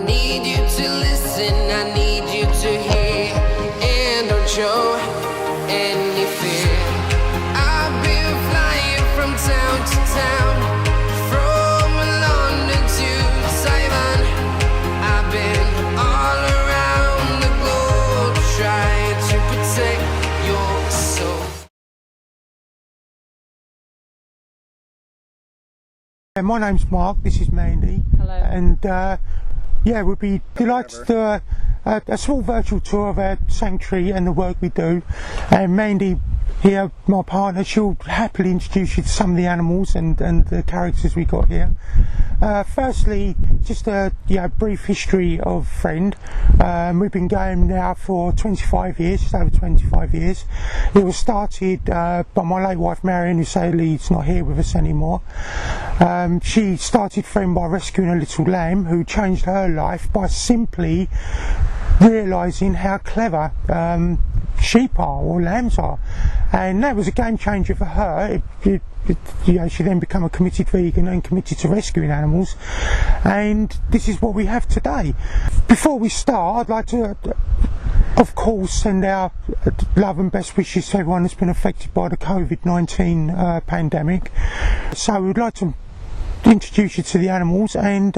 need you to listen, I need you to hear, and don't show any fear. I've been flying from town to town, from London to Taiwan. I've been all around the globe trying to protect your soul. My name's Mark, this is Mandy. Hello. And yeah, we'd be delighted to do a small virtual tour of our sanctuary and the work we do. And Mandy here, my partner, she'll happily introduce you to some of the animals and the characters we got here. Firstly, just a brief history of Friend. We've been going now for 25 years, just over 25 years. It was started by my late wife Marion, who sadly is not here with us anymore. She started Friend by rescuing a little lamb who changed her life by simply realising how clever sheep are, or lambs are, and that was a game changer for her. She then became a committed vegan and committed to rescuing animals, and this is what we have today. Before we start, I'd like to of course send our love and best wishes to everyone that's been affected by the COVID-19 pandemic. So we'd like to introduce you to the animals and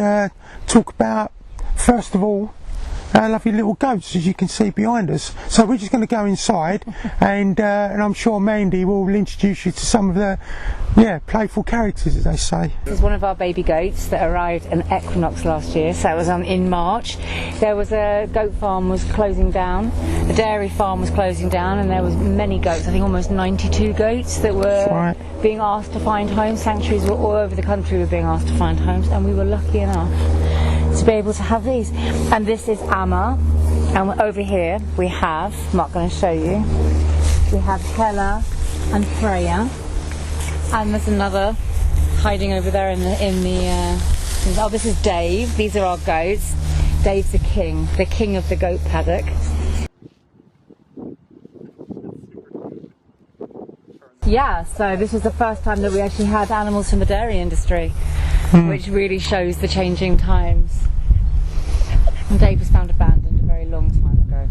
talk about, first of all, our lovely little goats, as you can see behind us. So we're just going to go inside and I'm sure Mandy will introduce you to some of the playful characters, as they say. This is one of our baby goats that arrived in Equinox last year, so it was in March. There was a goat farm was closing down, a dairy farm was closing down, and there was many goats, I think almost 92 goats that were being asked to find homes. Sanctuaries were all over the country were being asked to find homes, and we were lucky enough to be able to have these. And this is Amma, and over here we have, I'm not going to show you, we have Hella and Freya, and there's another hiding over there in the oh, this is Dave. These are our goats. Dave's the king of the goat paddock. Yeah, so this was the first time that we actually had animals from the dairy industry, which really shows the changing times. And Dave was found abandoned a very long time ago,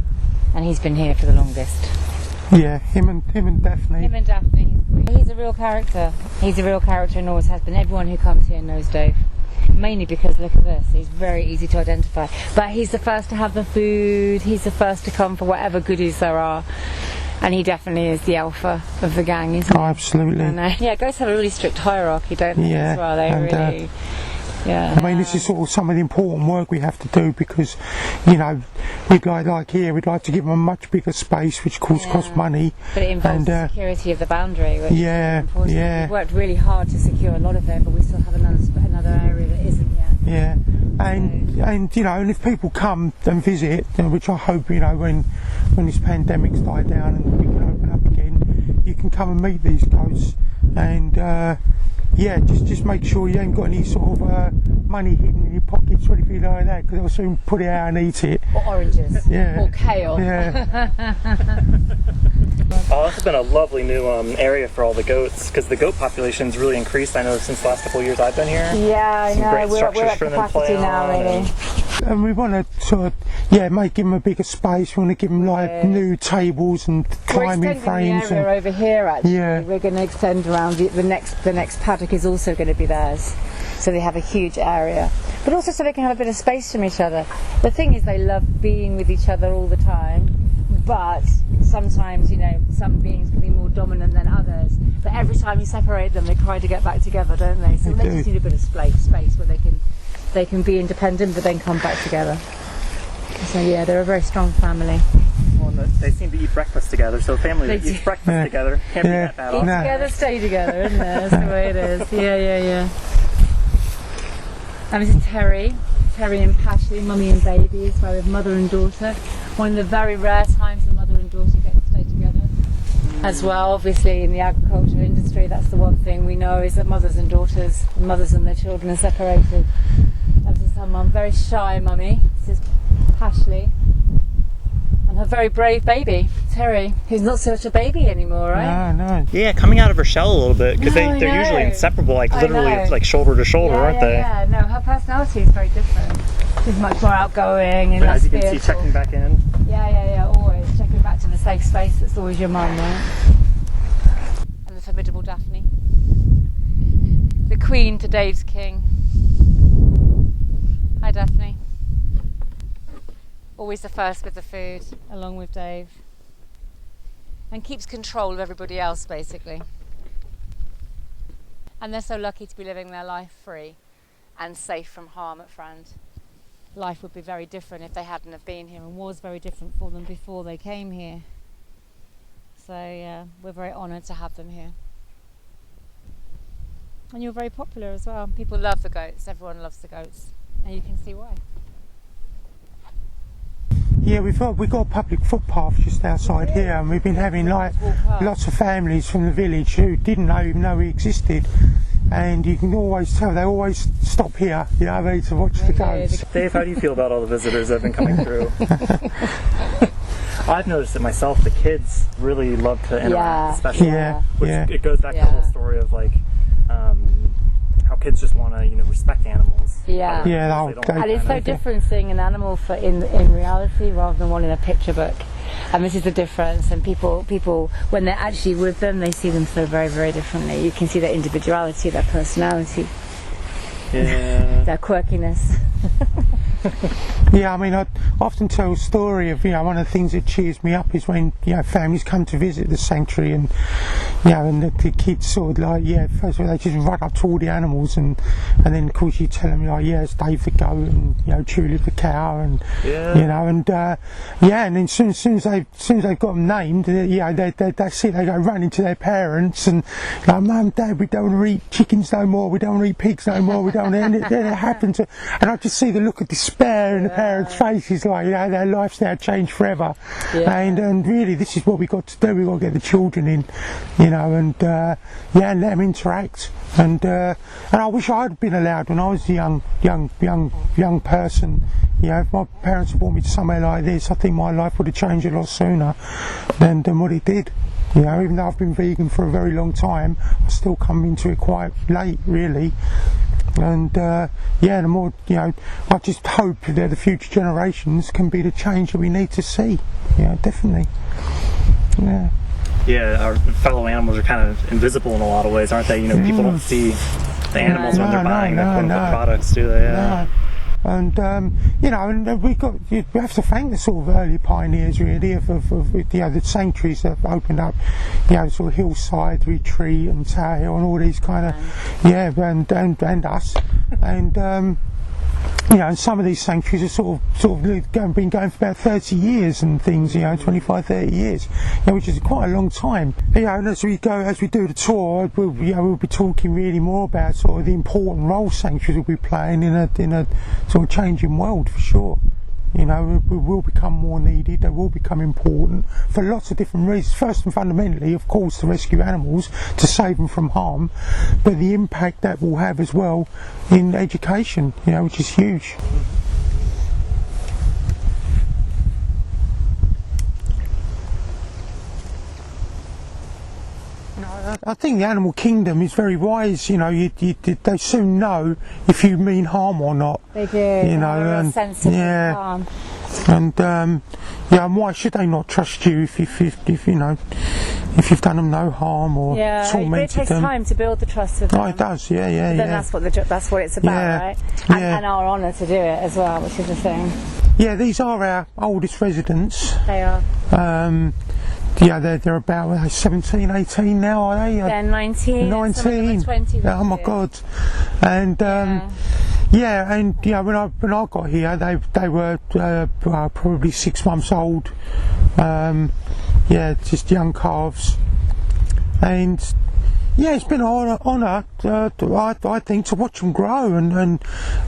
and he's been here for the longest. Yeah, him and Daphne. Him and Daphne. He's a real character. He's a real character and always has been. Everyone who comes here knows Dave. Mainly because, look at this, he's very easy to identify. But he's the first to have the food, he's the first to come for whatever goodies there are. And he definitely is the alpha of the gang, isn't he? Oh, absolutely. Yeah, goats have a really strict hierarchy, don't they? Yeah. As well, they really... I mean, this is sort of some of the important work we have to do, because, we'd like here, we'd like to give them a much bigger space, which of course costs money. But it involves the security of the boundary, which is important. We've worked really hard to secure a lot of it, but we still have another area that isn't yet. Yeah, and if people come and visit, which I hope, when this pandemic's died down and we can open up again, you can come and meet these goats, and just make sure you ain't got any sort of money hidden in your pockets or anything like that, because they'll soon put it out and eat it. Or oranges. Yeah. Or kale. Yeah. Oh, this has been a lovely new area for all the goats, because the goat population's really increased. I know since the last couple of years I've been here. Yeah, I know. Great structures we're at for them to play capacity now, really. And we want to sort of, make them a bigger space. We want to give them like new tables and climbing frames. The area over here, actually. Yeah. We're going to extend around the next paddock is also going to be theirs. So they have a huge area, but also so they can have a bit of space from each other. The thing is, they love being with each other all the time, but sometimes, some beings can be more dominant than others. But every time you separate them, they try to get back together, don't they? So they just need a bit of space where they can be independent, but then come back together. So yeah, they're a very strong family. Well, they seem to eat breakfast together, so a family that eats breakfast together can't be that bad. Eat together, stay together, isn't it? That's the way it is. Yeah. And this is Terry and Pashley, mummy and baby, as well as mother and daughter. One of the very rare times the mother and daughter get to stay together. As well, obviously in the agriculture industry, that's the one thing we know, is that mothers and daughters, mothers and their children are separated. This is her mum, very shy mummy. This is Pashley. And her very brave baby, Terry, who's not so much a baby anymore, right? No. Yeah, coming out of her shell a little bit, because they're usually inseparable, like literally like shoulder to shoulder, aren't they? Yeah, no, her personality is very different. She's much more outgoing and But less as you can see, fearful. checking back in. Yeah, always. Checking back to the safe space that's always your mum, right? And the formidable Daphne. The queen to Dave's king. Hi, Daphne. Always the first with the food, along with Dave. And keeps control of everybody else, basically. And they're so lucky to be living their life free and safe from harm at Frand. Life would be very different if they hadn't have been here, and was very different for them before they came here. So yeah, we're very honoured to have them here. And you're very popular as well. People love the goats, everyone loves the goats, and you can see why. Yeah, we've got a public footpath just outside here, and we've been having like lots of families from the village who didn't even know we existed, and you can always tell they always stop here, you know, to watch the goats. Dave, how do you feel about all the visitors that have been coming through? I've noticed it myself. The kids really love to interact, especially. It goes back to the whole story of like how kids just want to, respect animals. And it's so different seeing an animal in reality rather than one in a picture book. And this is the difference. And people, when they're actually with them, they see them so very, very differently. You can see their individuality, their personality, their quirkiness. Yeah, I mean, I often tell a story of, one of the things that cheers me up is when, families come to visit the sanctuary and, and the kids sort of like, first of all, they just run up to all the animals and then, of course, you tell them, it's Dave the goat and, Tulip the cow and, and then as soon as they've got them named, that's it, they go running to their parents and, like, Mum, Dad, we don't want to eat chickens no more, we don't want to eat pigs no more, we don't want to, and then it happens, and I just see the look of despair in the parents' faces, like, their life's now changed forever. And really, this is what we got to do. We got to get the children in, and let them interact. And I wish I'd been allowed when I was a young person. If my parents had brought me to somewhere like this, I think my life would have changed a lot sooner than what it did. Even though I've been vegan for a very long time, I still come into it quite late, really. And the more, I just hope that the future generations can be the change that we need to see. Definitely. Our fellow animals are kind of invisible in a lot of ways, aren't they? People don't see the animals when they're buying the quote-unquote products, do they? No. And and we have to thank the sort of early pioneers, really, of the sanctuaries that have opened up, sort of Hillside Retreat and Tower Hill and all these kind of, and us, and and some of these sanctuaries are sort of been going for about 30 years and things, 25, 30 years, which is quite a long time. And as we do the tour, we'll be talking really more about sort of the important role sanctuaries will be playing in a sort of changing world, for sure. We will become more needed, they will become important for lots of different reasons. First and fundamentally, of course, to rescue animals, to save them from harm, but the impact that will have as well in education, which is huge. I think the animal kingdom is very wise. They soon know if you mean harm or not. They do. And sense of harm. And and why should they not trust you if you've done them no harm or tormented them? It takes time to build the trust with them. Oh, it does. Yeah. Then that's what it's about, right? And our honour to do it as well, which is the thing. Yeah, these are our oldest residents. They are. They're about 17, 18 now, are they? They're 19. 19. 20 oh my God! And when I got here, they were probably 6 months old. Just young calves, and it's been an honour, I think, to watch them grow and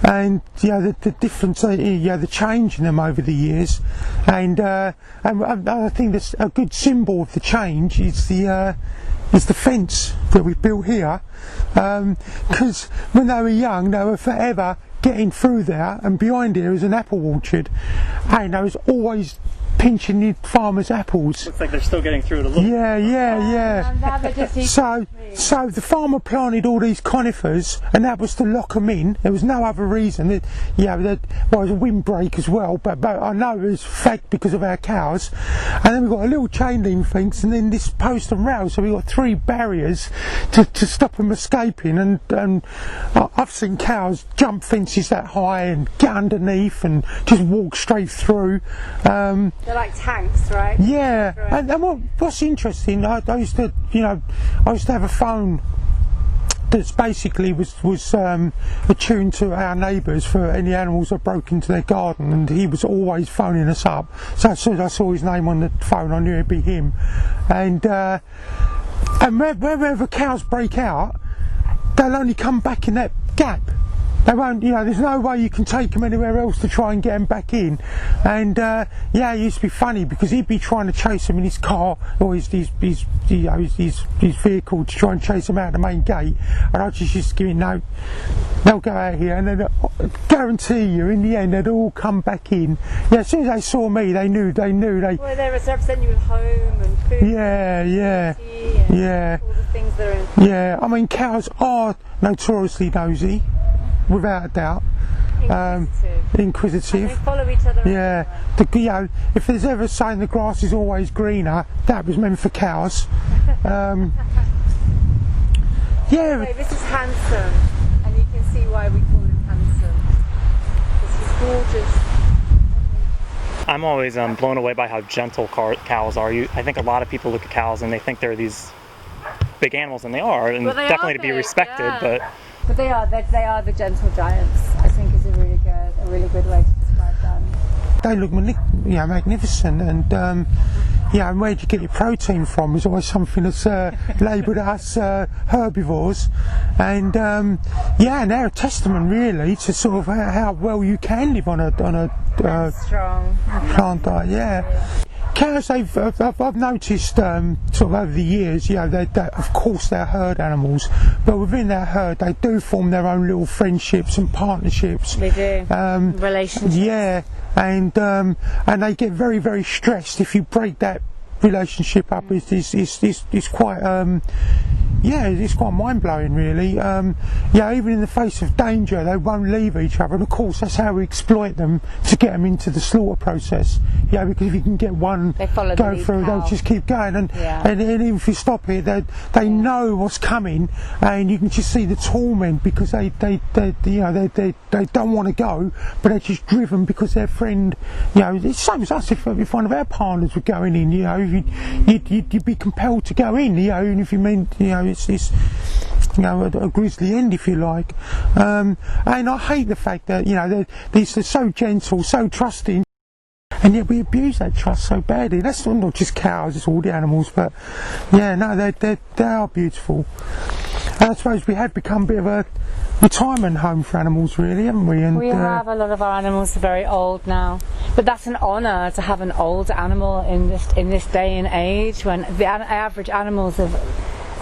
the difference, the change in them over the years, and I think that's a good symbol of the change is the fence that we built here, because when they were young, they were forever getting through there, and behind it was an apple orchard, and I was always pinching the farmers' apples. Looks like they're still getting through it a little bit. Yeah. So the farmer planted all these conifers, and that was to lock them in. There was no other reason. It was a windbreak as well, but I know it was fact because of our cows. And then we've got a little chain link fence, and then this post and rail. So we've got 3 barriers to stop them escaping. And I've seen cows jump fences that high and get underneath and just walk straight through. They're like tanks, right? Yeah, and what's interesting, I used to have a phone that basically was attuned to our neighbours for any animals that broke into their garden, and he was always phoning us up. So as soon as I saw his name on the phone, I knew it'd be him. And wherever cows break out, they'll only come back in that gap. They won't, there's no way you can take them anywhere else to try and get them back in. And it used to be funny because he'd be trying to chase them in his car or his vehicle to try and chase them out of the main gate, and I just give him, no, they'll go out here, and then I guarantee you in the end they'd all come back in. Yeah, as soon as they saw me, they knew. Well, they're representing you with home and food. Yeah. All the things that are in. Yeah, I mean, cows are notoriously nosy, without a doubt. Inquisitive. And they follow each other. Yeah. If there's ever saying the grass is always greener, that was meant for cows. Anyway, this is Handsome, and you can see why we call him Handsome. Because he's gorgeous. I'm always blown away by how gentle cows are. I think a lot of people look at cows and they think they're these big animals, and they are, and definitely to be respected. But they are the gentle giants. I think is a really good way to describe them. They look magnificent, and and where do you get your protein from is always something that's labelled us herbivores, and and they're a testament really to sort of how well you can live on a strong plant diet. Yeah. Cows, I've noticed sort of over the years, they of course they're herd animals, but within their herd they do form their own little friendships and partnerships. They do. Relationships. Yeah, and they get very, very stressed if you break that relationship up. It's quite it's quite mind-blowing really. Even in the face of danger they won't leave each other, and of course that's how we exploit them to get them into the slaughter process. Because if you can get one go through, they'll just keep going, and even if you stop it, they know what's coming, and you can just see the torment because they don't want to go, but they're just driven because their friend, it's the same as us. If one of our partners were going in, you'd be compelled to go in, even if you meant, it's a grisly end, if you like. And I hate the fact that they're so gentle, so trusting, and yet we abuse that trust so badly. That's not just cows, it's all the animals, but they are beautiful. And I suppose we have become a bit of a retirement home for animals, really, haven't we? And we have a lot of our animals are very old now, but that's an honour to have an old animal in this day and age when the average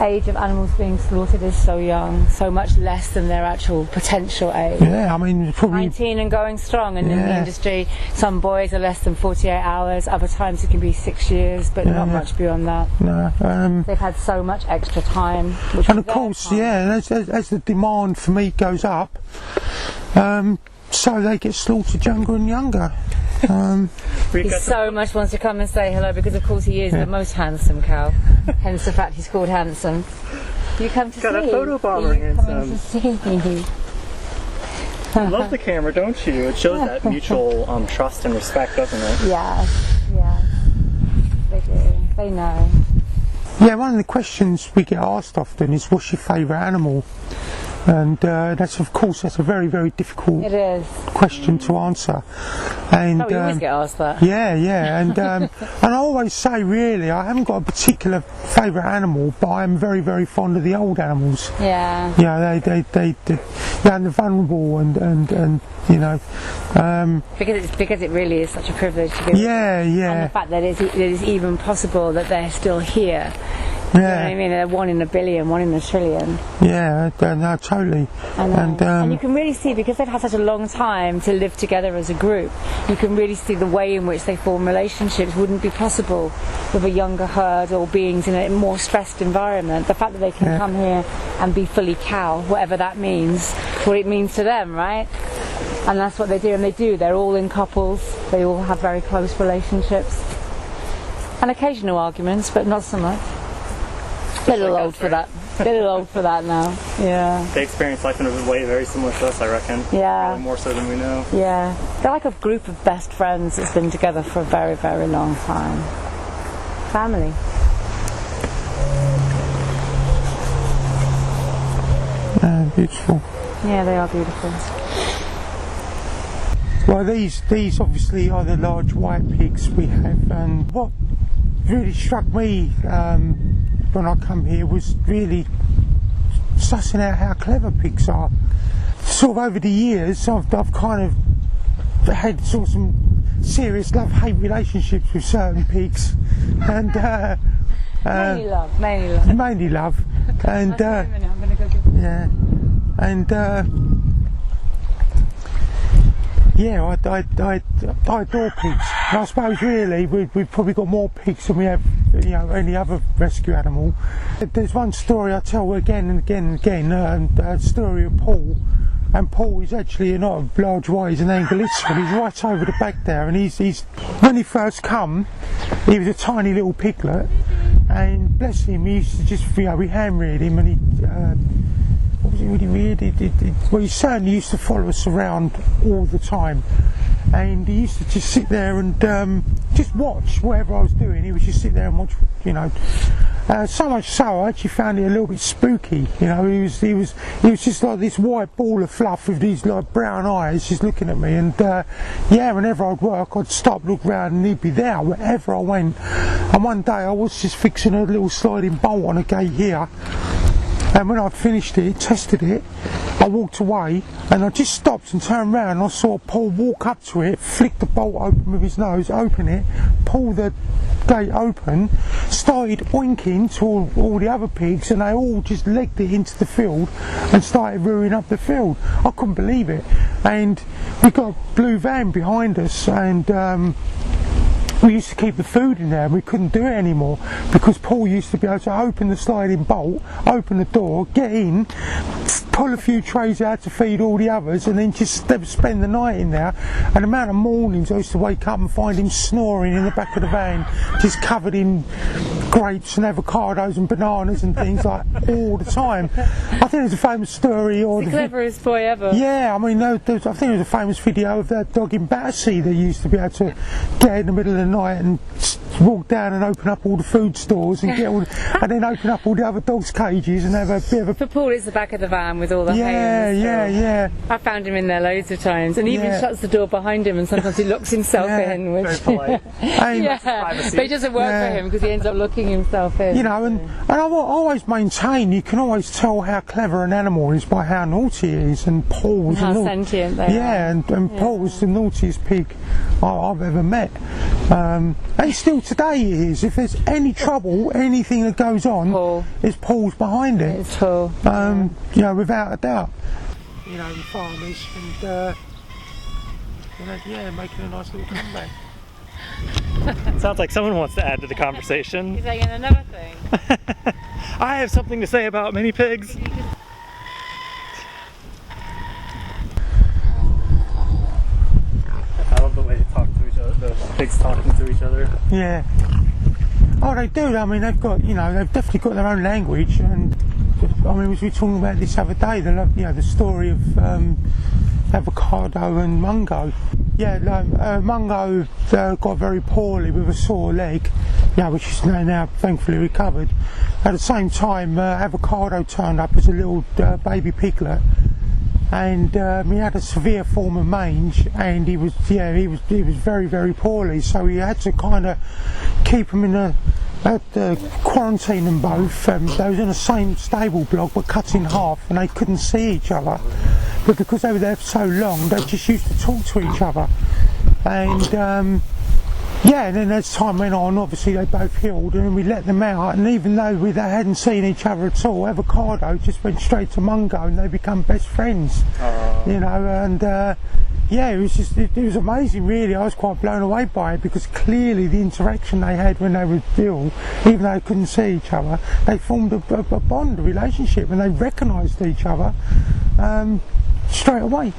age of animals being slaughtered is so young, so much less than their actual potential age. Yeah, I mean, probably 19 and going strong, and in the industry some boys are less than 48 hours, other times it can be 6 years, but not much beyond that. No, they've had so much extra time, and of course as the demand for meat goes up, so they get slaughtered younger and younger. He so much wants to come and say hello because of course he is the most handsome cow, hence the fact he's called Handsome. You come to see. Got a photo bombing and you love the camera, don't you? It shows that mutual trust and respect, doesn't it? Yes, they do. They know. Yeah, one of the questions we get asked often is, what's your favourite animal? And that's a very, very difficult question to answer. And we always get asked that. Yeah, and and I always say, really, I haven't got a particular favourite animal, but I'm very, very fond of the old animals. Yeah. They and the vulnerable and because it really is such a privilege to be. Yeah. And the fact that it is even possible that they're still here You know what I mean? They're 1 in a billion, 1 in a trillion. Yeah, no, totally. And you can really see, because they've had such a long time to live together as a group, you can really see the way in which they form relationships wouldn't be possible with a younger herd or beings in a more stressed environment. The fact that they can come here and be fully cow, whatever that means, what it means to them, right? And that's what they do, and they do. They're all in couples. They all have very close relationships. And occasional arguments, but not so much. A little old for that. A little old for that now. Yeah. They experience life in a way very similar to us, I reckon. Yeah. Probably more so than we know. Yeah. They're like a group of best friends that's been together for a very, very long time. Family. Beautiful. Yeah, they are beautiful. Well, these obviously are the large white pigs we have, and what really struck me when I come here was really sussing out how clever pigs are. Sort of over the years, I've kind of had sort of some serious love-hate relationships with certain pigs, and Mainly love. mainly love, and I'm gonna go get yeah, and yeah, I adore pigs. And I suppose really we've probably got more pigs than we have, you know, any other rescue animal. There's one story I tell again and again and again, a story of Paul. And Paul is actually not a large white, he's an Anglicized. He's right over the back there, and he's when he first come, he was a tiny little piglet, and bless him, he used to just, you know, we hand reared him, and he what was it really weird? Well, he certainly used to follow us around all the time, and he used to just sit there and just watch whatever I was doing. He would just sit there and watch, you know. So much so, I actually found it a little bit spooky. You know, he was just like this white ball of fluff with these like brown eyes, just looking at me. And yeah, whenever I'd work, I'd stop, look round, and he'd be there wherever I went. And one day, I was just fixing a little sliding bolt on a gate here. And when I'd finished it, tested it, I walked away, and I just stopped and turned around, and I saw Paul walk up to it, flick the bolt open with his nose, open it, pull the gate open, started oinking to all the other pigs, and they all just legged it into the field and started rearing up the field. I couldn't believe it. And we got a blue van behind us, and we used to keep the food in there, and we couldn't do it anymore because Paul used to be able to open the sliding bolt, open the door, get in, pull a few trays out to feed all the others, and then just spend the night in there. And the amount of mornings I used to wake up and find him snoring in the back of the van, just covered in grapes and avocados and bananas and things like all the time. I think there's a famous story, or the cleverest boy ever. Yeah, I mean, I think there's a famous video of that dog in Battersea that used to be able to get in the middle of the night and walk down and open up all the food stores and get all and then open up all the other dogs' cages and have a bit of a... For Paul, it's the back of the van with all the hay and yeah. I found him in there loads of times, and he even shuts the door behind him, and sometimes he locks himself in, which very polite. but it doesn't work for him because he ends up locking himself in. You know, and I always maintain you can always tell how clever an animal is by how naughty it is, and Paul was how sentient they are. and Paul was the naughtiest pig I've ever met. And still today it is. If there's any trouble, anything that goes on, Paul's behind it. It's Paul. You know, without a doubt. You know, the farmers and making a nice little comeback. Sounds like someone wants to add to the conversation. He's saying another thing. I have something to say about mini pigs. I love the way they talk to each other, the pigs talking to each other. Yeah. Oh, they do. I mean, they've definitely got their own language. And I mean, as we were talking about this other day, the story of Avocado and Mungo. Yeah, Mungo got very poorly with a sore leg, which is now thankfully recovered. At the same time, Avocado turned up as a little baby piglet, and he had a severe form of mange, and he was very, very poorly. So he had to kind of keep him quarantine them both. They was in the same stable block but cut in half, and they couldn't see each other. But because they were there for so long, they just used to talk to each other. And yeah, and then as time went on, obviously they both healed, and then we let them out, and even though they hadn't seen each other at all, Avocado just went straight to Mungo, and they become best friends. You know, and yeah, it was amazing, really. I was quite blown away by it, because clearly the interaction they had when they were ill, even though they couldn't see each other, they formed a bond, a relationship, and they recognised each other straight away.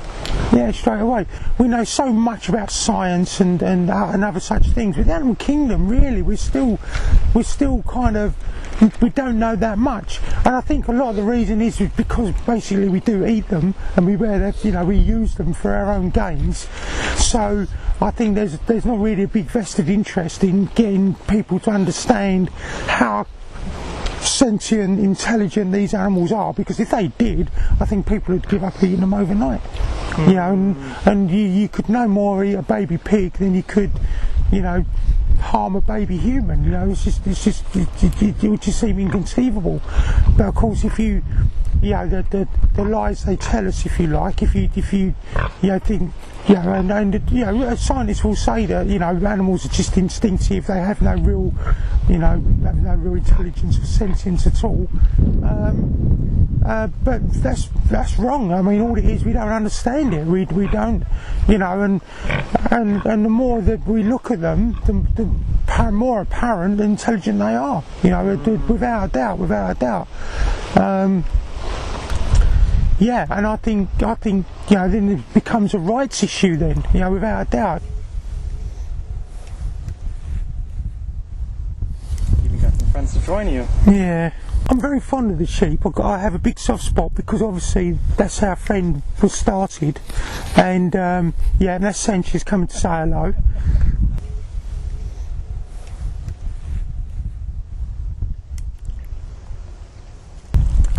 Yeah, straight away. We know so much about science and other such things. With the animal kingdom, really, we're still kind of, we don't know that much. And I think a lot of the reason is because basically we do eat them, and we we use them for our own gains. So I think there's not really a big vested interest in getting people to understand how sentient, intelligent these animals are, because if they did, I think people would give up eating them overnight. You know, and you could no more eat a baby pig than you could, you know, harm a baby human. You know, it would just seem inconceivable. But of course, if you know, the lies they tell us, if you like, if you think, and scientists will say that, animals are just instinctive, they have no real, have no real intelligence or sentience at all. But that's wrong. I mean, all it is, we don't understand it. We don't, and the more that we look at them, the more apparent, the intelligent they are. Without a doubt. Yeah, and I think then it becomes a rights issue then, without a doubt. You even got some friends to join you. Yeah. I'm very fond of the sheep. I have a big soft spot because obviously that's how Friend was started. And and that's Sanchez coming to say hello.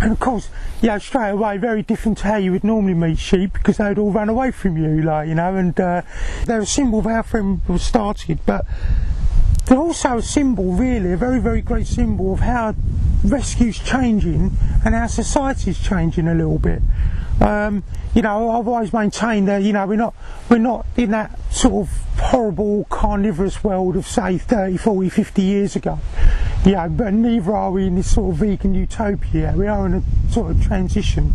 And of course, straight away, very different to how you would normally meet sheep, because they'd all run away from you, and they're a symbol of how Friend was started, but they're also a symbol, really, a very, very great symbol of how rescue's changing and our society's changing a little bit. I've always maintained that, we're not in that sort of horrible carnivorous world of, say, 30, 40, 50 years ago. But neither are we in this sort of vegan utopia. We are in a sort of transition.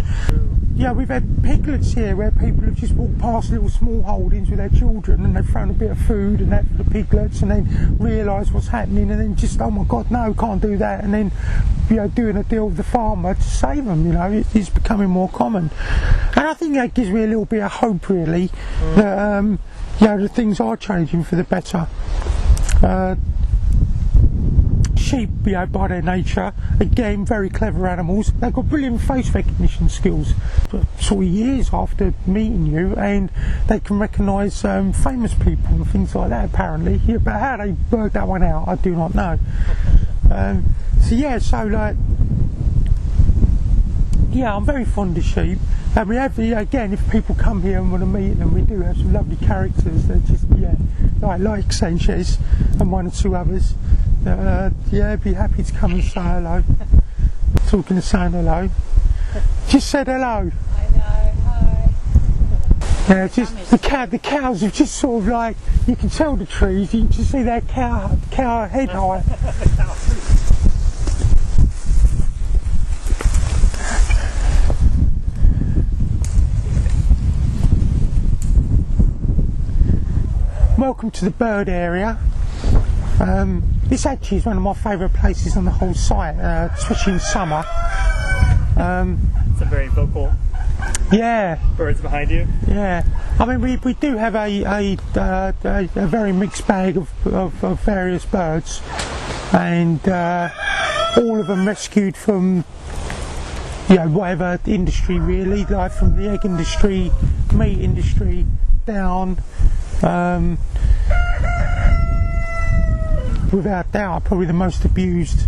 We've had piglets here where people have just walked past little small holdings with their children, and they've thrown a bit of food and that for the piglets, and then realise what's happening, and then just, oh my God, no, can't do that, and then doing a deal with the farmer to save them. It's becoming more common, and I think that gives me a little bit of hope, really, that that things are changing for the better. Sheep, by their nature, again, very clever animals. They've got brilliant face recognition skills, sort of years after meeting you, and they can recognise famous people and things like that, apparently. But how they worked that one out, I do not know. I'm very fond of sheep. And we have, again, if people come here and want to meet them, we do have some lovely characters. They're just, like Sanchez and one or two others. Be happy to come and say hello. Talking of saying hello. Just said hello. I know, hi. Yeah, just the cows have just sort of like, you can tell the trees, you can just see their cow head height. Welcome to the bird area. This actually is one of my favourite places on the whole site, especially in summer. It's a very vocal. Yeah. Birds behind you. Yeah. I mean, we do have a very mixed bag of various birds, and all of them rescued from whatever industry, really, like from the egg industry, meat industry, down. Without doubt, probably the most abused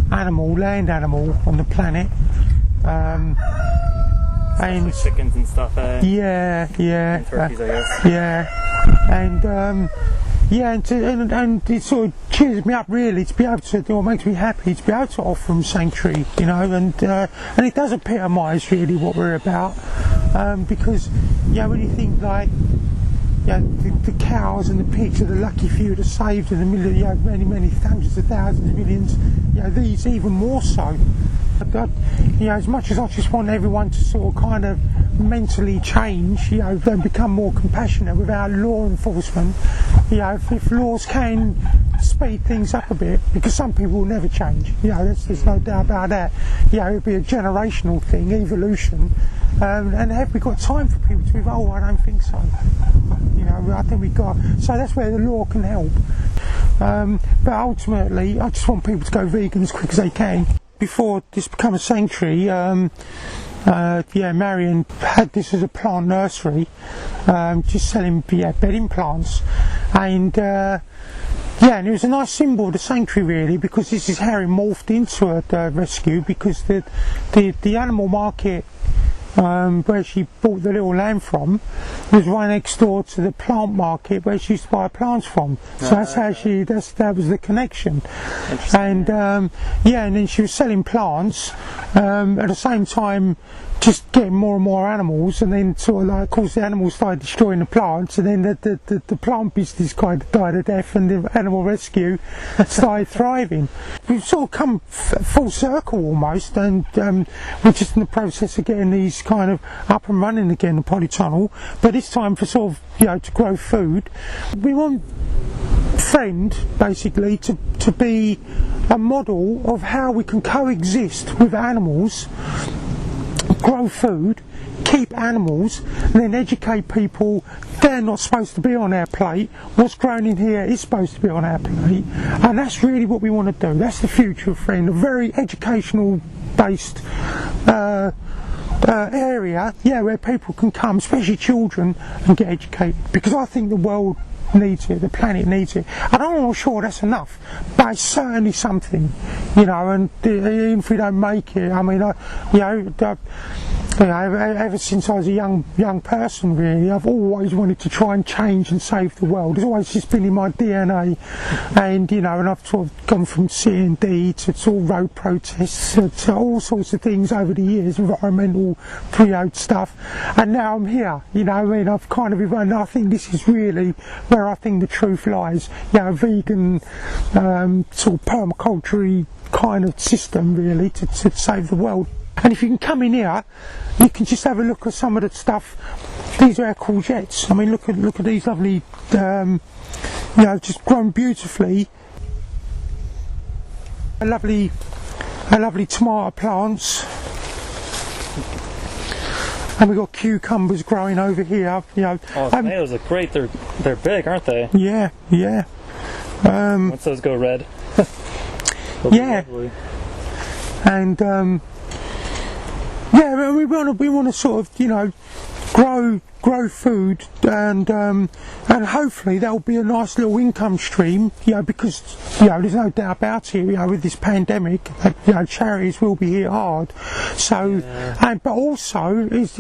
land animal on the planet. And like chickens and stuff. Yeah. And turkeys, I guess. Yeah. And it sort of cheers me up, really, to be able to, or makes me happy to be able to offer them sanctuary, and it does epitomise really what we're about, because when you think like the cows and the pigs are the lucky few that are saved, and many hundreds of thousands of millions, these even more so. As much as I just want everyone to sort of kind of mentally change, and become more compassionate without law enforcement, if laws can speed things up a bit, because some people will never change, there's no doubt about that. It'll be a generational thing, evolution, and have we got time for people to evolve? I don't think so. I think we've got, so that's where the law can help. But ultimately, I just want people to go vegan as quick as they can. Before this became a sanctuary, Marion had this as a plant nursery, just selling bedding plants, and and it was a nice symbol of the sanctuary, really, because this is how it morphed into a rescue, because the animal market where she bought the little lamb from was right next door to the plant market where she used to buy plants from. So that's how that was the connection. And and then she was selling plants at the same time, just getting more and more animals, and then sort of like, of course, the animals started destroying the plants, and then the plant business kind of died a death, and the animal rescue started thriving. We've sort of come full circle almost, and we're just in the process of getting these kind of up and running again, the polytunnel, but this time for sort of, to grow food. We want Friend basically to be a model of how we can coexist with animals, grow food, keep animals, and then educate people they're not supposed to be on our plate. What's grown in here is supposed to be on our plate, and that's really what we want to do. That's the future of Friend, a very educational based area, where people can come, especially children, and get educated, because I think the world needs it, the planet needs it. And I'm not sure that's enough, but it's certainly something, and even if we don't make it, I mean, ever since I was a young person, really, I've always wanted to try and change and save the world. It's always just been in my DNA, and and I've sort of gone from C&D to sort of road protests to all sorts of things over the years, environmental stuff, and now I'm here. I've kind of evolved, and I think this is really where I think the truth lies. Vegan sort of permaculture kind of system, really, to save the world. And if you can come in here, you can just have a look at some of the stuff. These are our courgettes. I mean, look at these lovely, just grown beautifully. A lovely tomato plants. And we've got cucumbers growing over here. Tomatoes look great. They're big, aren't they? Yeah. Once those go red. And we want to sort of grow food, and hopefully that'll be a nice little income stream, because there's no doubt about it, with this pandemic, charities will be hit hard. So but also it's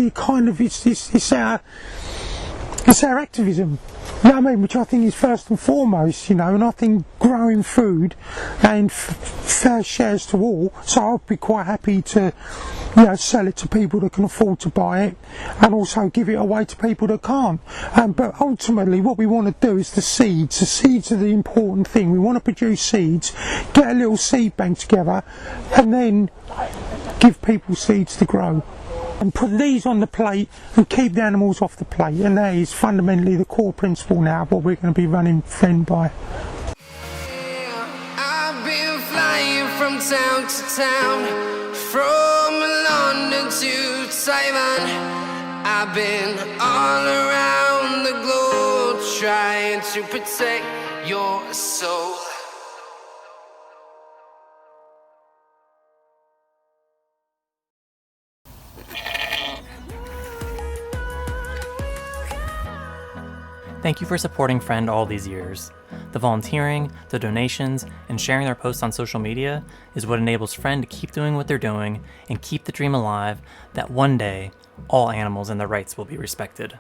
our activism, which I think is first and foremost, and I think growing food and fair shares to all, so I'll be quite happy to sell it to people that can afford to buy it, and also give it away to people that can't. But ultimately what we want to do is the seeds. The seeds are the important thing. We want to produce seeds, get a little seed bank together, and then give people seeds to grow. And put these on the plate and keep the animals off the plate, and that is fundamentally the core principle now, what we're going to be running Friend by. I've been flying from town to town, from London to Taiwan. I've been all around the globe trying to protect your soul. Thank you for supporting Friend all these years. The volunteering, the donations, and sharing their posts on social media is what enables Friend to keep doing what they're doing and keep the dream alive that one day all animals and their rights will be respected.